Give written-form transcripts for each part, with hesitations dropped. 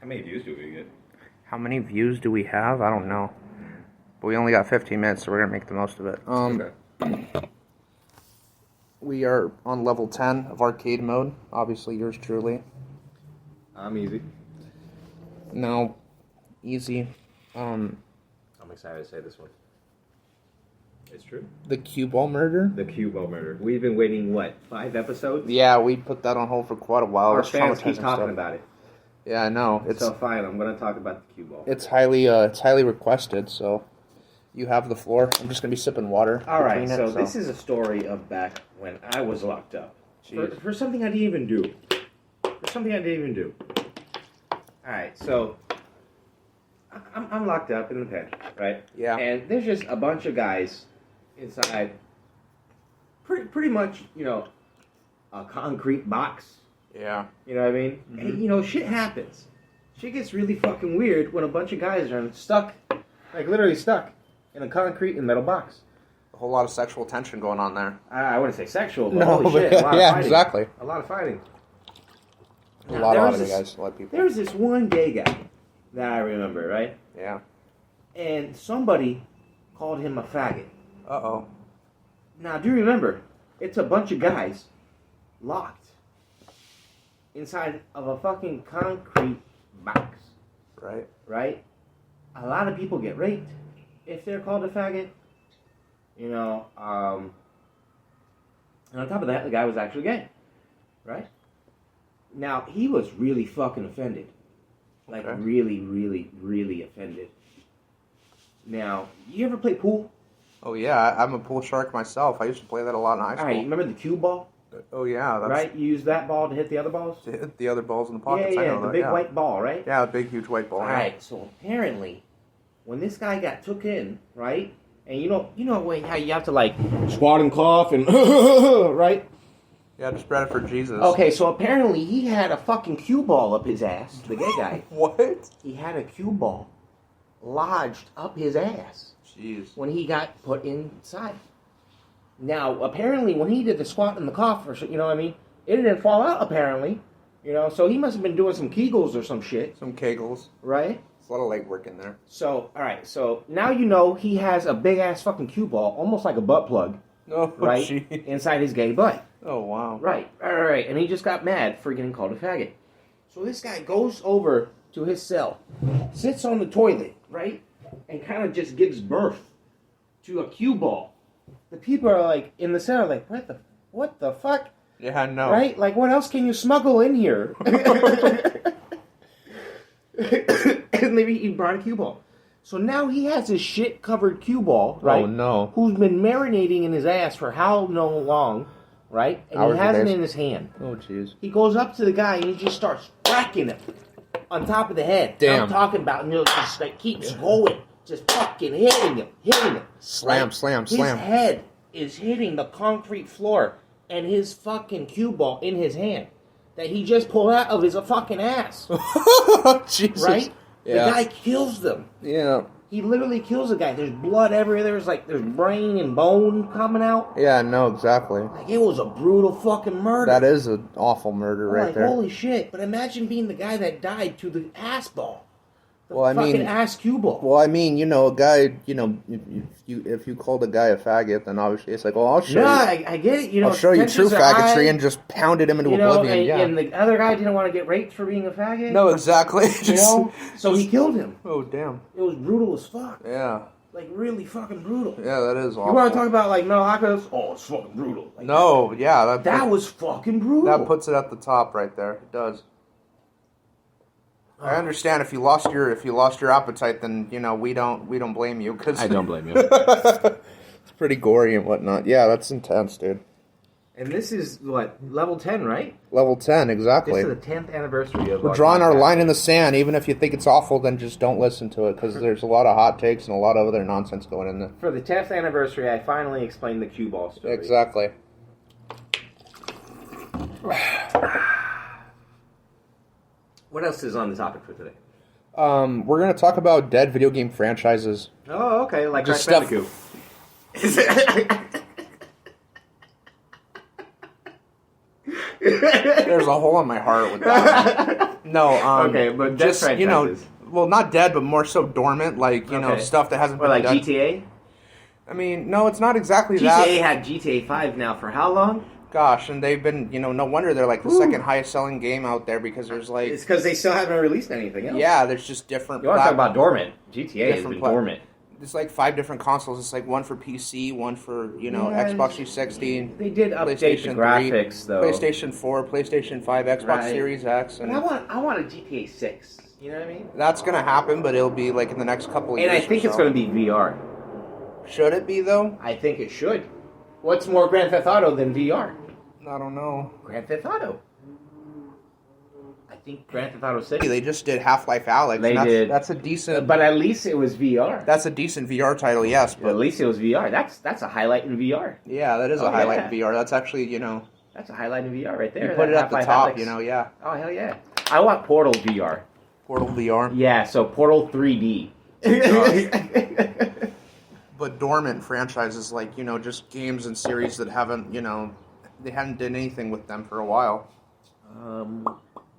How many views do we get? How many views do we have? I don't know. But we only got 15 minutes, so we're going to make the most of it. Okay. We are on level 10 of arcade mode. Obviously, yours truly. I'm easy. No, easy. I'm excited to say this one. It's true. The cue ball murder? The cue ball murder. We've been waiting, 5 episodes? Yeah, we put that on hold for quite a while. Our fans keep talking about it. Yeah, I know. So fine, I'm going to talk about the cue ball. It's highly requested, so you have the floor. I'm just going to be sipping water. All right, so this is a story of back when I was locked up. For something I didn't even do. All right, so I'm locked up in the pen, right? Yeah. And there's just a bunch of guys inside pretty much, a concrete box. Yeah. You know what I mean? Mm-hmm. And, shit happens. Shit gets really fucking weird when a bunch of guys are stuck, literally stuck, in a concrete and metal box. A whole lot of sexual tension going on there. I wouldn't say sexual, but no, holy shit, a lot of fighting. Exactly. A lot of fighting. A lot of guys, a lot of people. There's this one gay guy that I remember, right? Yeah. And somebody called him a faggot. Uh-oh. Now, do you remember? It's a bunch of guys locked inside of a fucking concrete box. Right. Right? A lot of people get raped if they're called a faggot. And on top of that, the guy was actually gay. Right? Now, he was really fucking offended. Okay. Really, really, really offended. Now, you ever play pool? Oh, yeah. I'm a pool shark myself. I used to play that a lot in high school. Alright, remember the cue ball? Oh, yeah. That's Right? You use that ball to hit the other balls? to hit the other balls in the pockets. Yeah, I know the that, big white ball, right? Yeah, the big, huge white ball. Alright, so apparently, when this guy got took in, right? And you know how you have to, squat and cough and, right? Yeah, just spread it for Jesus. Okay, so apparently he had a fucking cue ball up his ass, the gay guy. What? He had a cue ball lodged up his ass. Jeez. When he got put inside. Now, apparently, when he did the squat and the cough, it didn't fall out, apparently. So he must have been doing some Kegels or some shit. Some kegels. Right? There's a lot of leg work in there. So, alright, so now he has a big-ass fucking cue ball, almost like a butt plug. Oh, right? Geez. Inside his gay butt. Oh, wow. Right, and he just got mad for getting called a faggot. So this guy goes over to his cell, sits on the toilet, right? And kind of just gives birth to a cue ball. The people are in the center, what the fuck? Yeah, I know. Right? What else can you smuggle in here? And maybe he brought a cue ball. So now he has his shit covered cue ball, right? Oh no. Who's been marinating in his ass for how long, right? And he has it in his hand. Oh jeez. He goes up to the guy and he just starts whacking him on top of the head. Damn. I'm talking about, and just keeps going. Just fucking hitting him. Slam. His head is hitting the concrete floor and his fucking cue ball in his hand that he just pulled out of his fucking ass. Jesus. Right? Yeah. The guy kills them. Yeah. He literally kills the guy. There's blood everywhere. There's brain and bone coming out. Yeah, no, exactly. It was a brutal fucking murder. That is an awful murder right there. Holy shit. But imagine being the guy that died to the ass ball. Ass cue ball. Well, a guy, if you called a guy a faggot, then obviously it's I'll show you. I get it. I'll show you true faggotry and just pounded him into oblivion. And the other guy didn't want to get raped for being a faggot. No, exactly. So he killed him. Oh, damn. It was brutal as fuck. Yeah. Really fucking brutal. Yeah, that is awful. You want to talk about Malacas? Oh, it's fucking brutal. That was fucking brutal. That puts it at the top right there. It does. I understand if you lost your appetite, then we don't blame you because I don't blame you. It's pretty gory and whatnot. Yeah, that's intense, dude. And this is level 10, right? Level 10, exactly. This is the 10th anniversary of. We're drawing our line in the sand. Even if you think it's awful, then just don't listen to it because there's a lot of hot takes and a lot of other nonsense going in there. For the 10th anniversary, I finally explained the cue ball story. Exactly. What else is on the topic for today? We're going to talk about dead video game franchises. Oh, okay. Like Just Crash Bandicoot. There's a hole in my heart with that one. No, okay, but dead just, franchises. well, not dead, but more so dormant, like, stuff that hasn't or been like done. GTA? I mean, no, it's not exactly GTA that. had GTA 5 now for how long? Gosh, and they've been, no wonder they're like the second highest selling game out there because there's like... It's because they still haven't released anything else. Yeah, there's just different... You want to talk about dormant. GTA has been dormant. There's like 5 different consoles. It's like one for PC, one for, Xbox 360. They did update the graphics, though. PlayStation 4, PlayStation 5, Xbox Series X. And I want a GTA 6. You know what I mean? That's going to happen, but it'll be like in the next couple of years. And I think it's going to be VR. Should it be, though? I think it should. What's more Grand Theft Auto than VR? I don't know. Grand Theft Auto. I think Grand Theft Auto 6. They just did Half-Life Alyx. They did. That's a decent... But at least it was VR. That's a decent VR title, yes. But at least it was VR. That's a highlight in VR. Yeah, that is a highlight in VR. That's actually, That's a highlight in VR right there. You put it at the top, yeah. Oh, hell yeah. I want Portal VR. Portal VR? Yeah, so Portal 3D. But dormant franchises, like, just games and series that haven't, they haven't done anything with them for a while.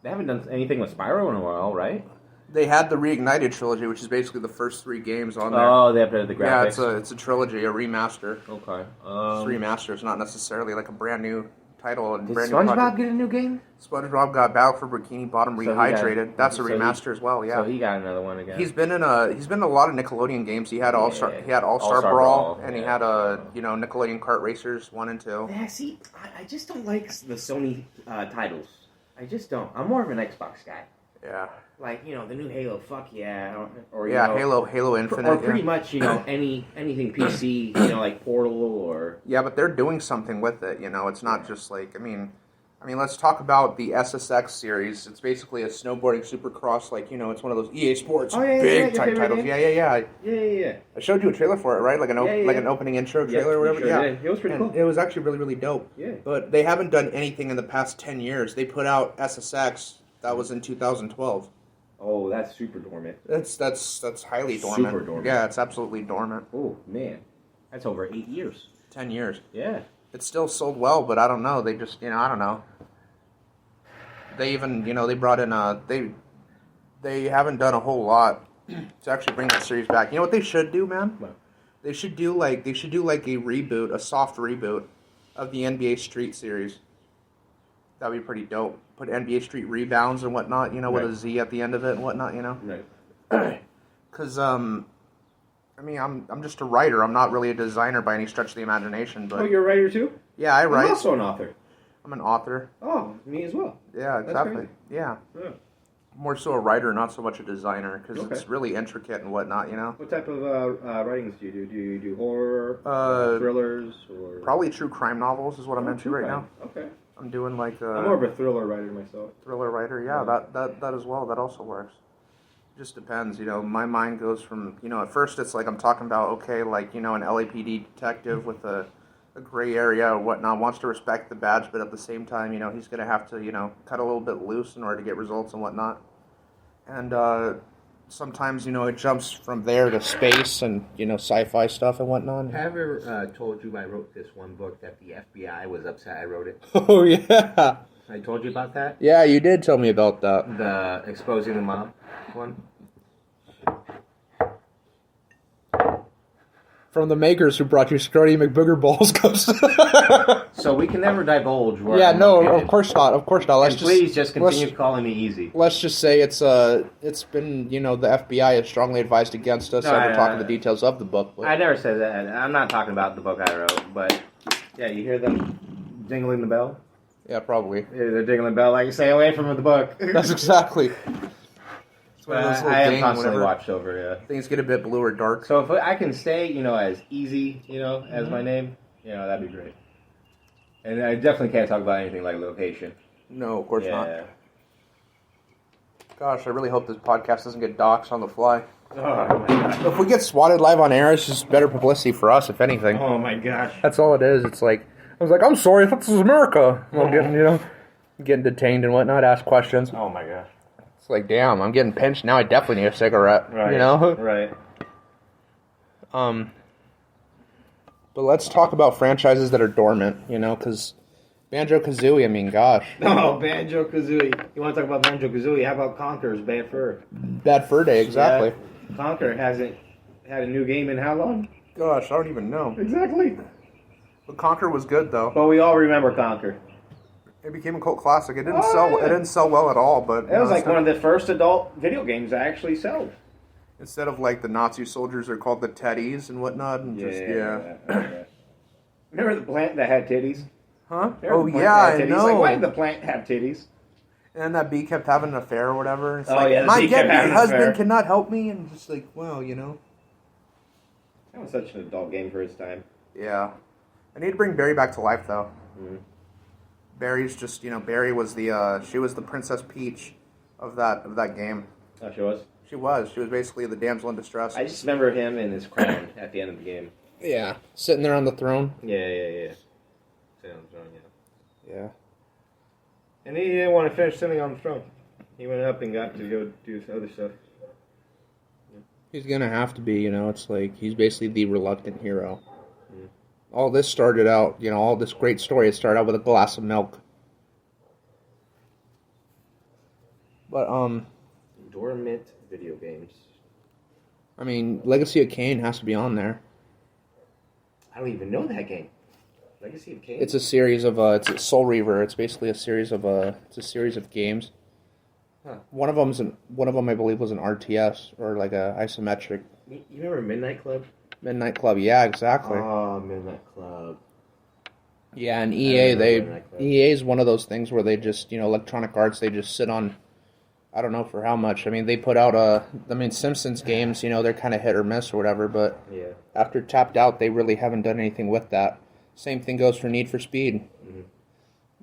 They haven't done anything with Spyro in a while, right? They had the Reignited trilogy, which is basically the first 3 games on there. Oh, they updated the graphics. Yeah, it's a trilogy, a remaster. Okay. It's a remaster. It's not necessarily like a brand new title. Did SpongeBob get a new game? SpongeBob got Battle for Bikini Bottom Rehydrated. That's a remaster as well. Yeah. So he got another one again. He's been in a lot of Nickelodeon games. He had All-Star Brawl, and he had Nickelodeon Kart Racers 1 and 2. Yeah, see, I just don't like the Sony titles. I just don't. I'm more of an Xbox guy. Yeah. Like, the new Halo, fuck yeah. Or, Halo Infinite. Or pretty much, anything PC, like Portal or... Yeah, but they're doing something with it, It's not just like, I mean, let's talk about the SSX series. It's basically a snowboarding supercross, like, it's one of those EA Sports big type titles. Yeah. I showed you a trailer for it, right? Like an opening intro trailer or whatever. Sure did. It was pretty cool. It was actually really, really dope. Yeah. But they haven't done anything in the past 10 years. They put out SSX. That was in 2012. Oh, that's super dormant. That's highly dormant. Super dormant. Yeah, it's absolutely dormant. Oh, man. That's over 8 years. 10 years. Yeah. It's still sold well, but I don't know. They just, I don't know. They even, they brought in they haven't done a whole lot to actually bring that series back. You know what they should do, man? What? They should do like a reboot, a soft reboot of the NBA Street series. That'd be pretty dope. Put NBA Street Rebounds and whatnot, with a Z at the end of it and whatnot, Right. Because, I'm just a writer. I'm not really a designer by any stretch of the imagination. But Oh, you're a writer too? Yeah, I write. I'm also an author. I'm an author. Oh, me as well. Yeah, exactly. Yeah. More so a writer, not so much a designer, because it's really intricate and whatnot, What type of writings do you do? Do you do horror, thrillers, or... Probably true crime novels is what I'm into right now. Okay. I'm doing like I'm more of a thriller writer myself. Thriller writer, yeah, that as well. That also works. Just depends, my mind goes from, at first it's like I'm talking about, okay, like, an LAPD detective with a gray area or whatnot, wants to respect the badge, but at the same time, he's going to have to, cut a little bit loose in order to get results and whatnot. And sometimes, it jumps from there to space and, sci-fi stuff and whatnot. Have I ever told you I wrote this one book that the FBI was upset I wrote it? Oh, yeah. I told you about that? Yeah, you did tell me about that. The Exposing the Mob one? From the makers who brought you Scrody McBooger Balls Ghost. So we can never divulge where Yeah, I'm no, located. of course not. Of course not. Please just continue calling me Easy. Let's just say it's been, the FBI has strongly advised against us ever talking the details of the book. But. I never said that. I'm not talking about the book I wrote, but yeah, you hear them jingling the bell? Yeah, probably. Yeah, they're jingling the bell like, stay away from the book. That's exactly. I have constantly watched over, yeah. Things get a bit blue or dark. So if I can stay, as Easy, as my name, that'd be great. And I definitely can't talk about anything like location. No, of course not. Gosh, I really hope this podcast doesn't get doxxed on the fly. Oh my gosh. If we get swatted live on air, it's just better publicity for us, if anything. Oh my gosh. That's all it is. It's like, I was like, I'm sorry, I thought this was America. I'm getting detained and whatnot, ask questions. Oh my gosh. It's like, damn, I'm getting pinched now. I definitely need a cigarette. Right. Right. But let's talk about franchises that are dormant, because Banjo-Kazooie, I mean, gosh. Oh, Banjo-Kazooie. You want to talk about Banjo-Kazooie? How about Conker's Bad Fur? Bad Fur Day, exactly. Yeah, Conker hasn't had a new game in how long? Gosh, I don't even know. Exactly. But Conker was good, though. But we all remember Conker. It became a cult classic. It didn't sell well at all, but it was like one of the first adult video games I actually sold. Instead of like the Nazi soldiers are called the Teddies and whatnot, and Yeah. Remember the plant that had titties? Huh? Oh yeah, I know. Like, why did the plant have titties? And that bee kept having an affair or whatever. It's my deadbeat husband cannot help me, and just like, well, That was such an adult game for its time. Yeah, I need to bring Barry back to life though. Mm-hmm. Barry's just, Barry was she was the Princess Peach of that game. Oh, she was? She was basically the damsel in distress. I just remember him in his crown at the end of the game. Yeah, sitting there on the throne. Yeah. Sitting on the throne, yeah. And he didn't want to finish sitting on the throne. He went up and got to go do other stuff. Yeah. He's gonna have to be, it's like he's basically the reluctant hero. All this started out, all this great story, it started out with a glass of milk. But, Dormant video games. I mean, Legacy of Kain has to be on there. I don't even know that game. Legacy of Kain? It's a series of, it's a Soul Reaver. It's basically a series of games. Huh. One of them, I believe, was an RTS, or like a isometric. You remember Midnight Club? Midnight Club, yeah, exactly. Oh, Midnight Club. Yeah, and EA is one of those things where they just, Electronic Arts, they just sit on, I don't know for how much. I mean, they put out Simpsons games, they're kind of hit or miss or whatever, but after Tapped Out, they really haven't done anything with that. Same thing goes for Need for Speed. Mm-hmm.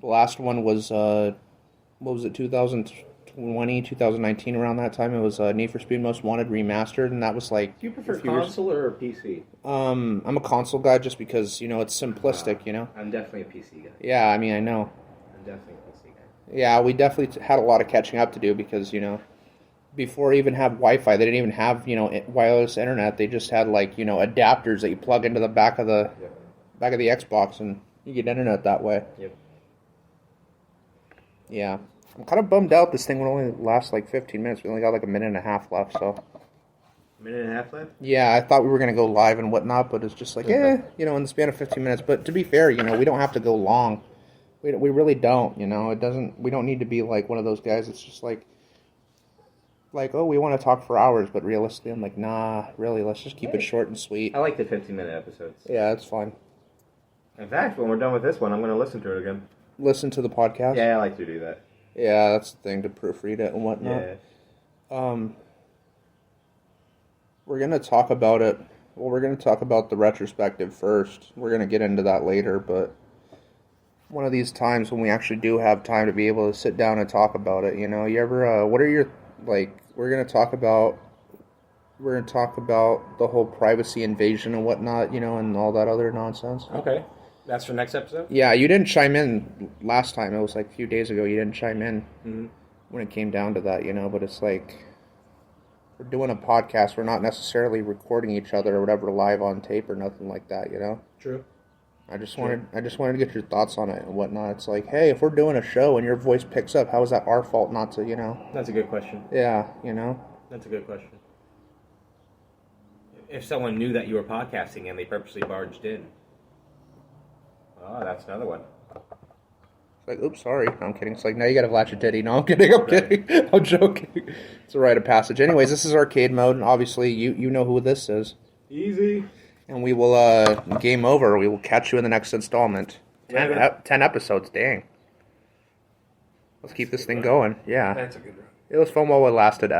The last one was, 2020, 2019, around that time. It was Need for Speed Most Wanted Remastered, and that was like... Do you prefer console or PC? I'm a console guy just because, it's simplistic, I'm definitely a PC guy. Yeah, I mean, I know. I'm definitely a PC guy. Yeah, we definitely had a lot of catching up to do because, before even have Wi-Fi, they didn't even have, wireless internet. They just had, adapters that you plug into the back of the Xbox, and you get internet that way. Yep. Yeah. I'm kind of bummed out this thing would only last 15 minutes. We only got a minute and a half left, so... A minute and a half left? Yeah, I thought we were going to go live and whatnot, but it's just in the span of 15 minutes. But to be fair, we don't have to go long. We really don't, It doesn't... We don't need to be one of those guys that's just oh, we want to talk for hours, but realistically, I'm nah, really, let's just keep it short and sweet. I like the 15-minute episodes. Yeah, that's fine. In fact, when we're done with this one, I'm going to listen to it again. Listen to the podcast? Yeah, I like to do that. Yeah, that's the thing, to proofread it and whatnot. Yeah. We're going to talk about it. Well, we're going to talk about the retrospective first. We're going to get into that later, but one of these times when we actually do have time to be able to sit down and talk about it, you ever, what are your, we're going to talk about the whole privacy invasion and whatnot, and all that other nonsense. Okay. That's for next episode? Yeah, you didn't chime in last time. It was a few days ago. You didn't chime in when it came down to that, but it's we're doing a podcast. We're not necessarily recording each other or whatever live on tape or nothing like that, True. I just wanted to get your thoughts on it and whatnot. It's hey, if we're doing a show and your voice picks up, how is that our fault not to, That's a good question. Yeah, That's a good question. If someone knew that you were podcasting and they purposely barged in. Oh, that's another one. It's oops, sorry. No, I'm kidding. It's now you gotta latch a titty. No, I'm kidding. I'm joking. It's a rite of passage. Anyways, this is arcade mode, and obviously you know who this is. Easy. And we will, game over. We will catch you in the next installment. 10 episodes, dang. Let's keep this thing going. Yeah. That's a good one. It was fun while it lasted.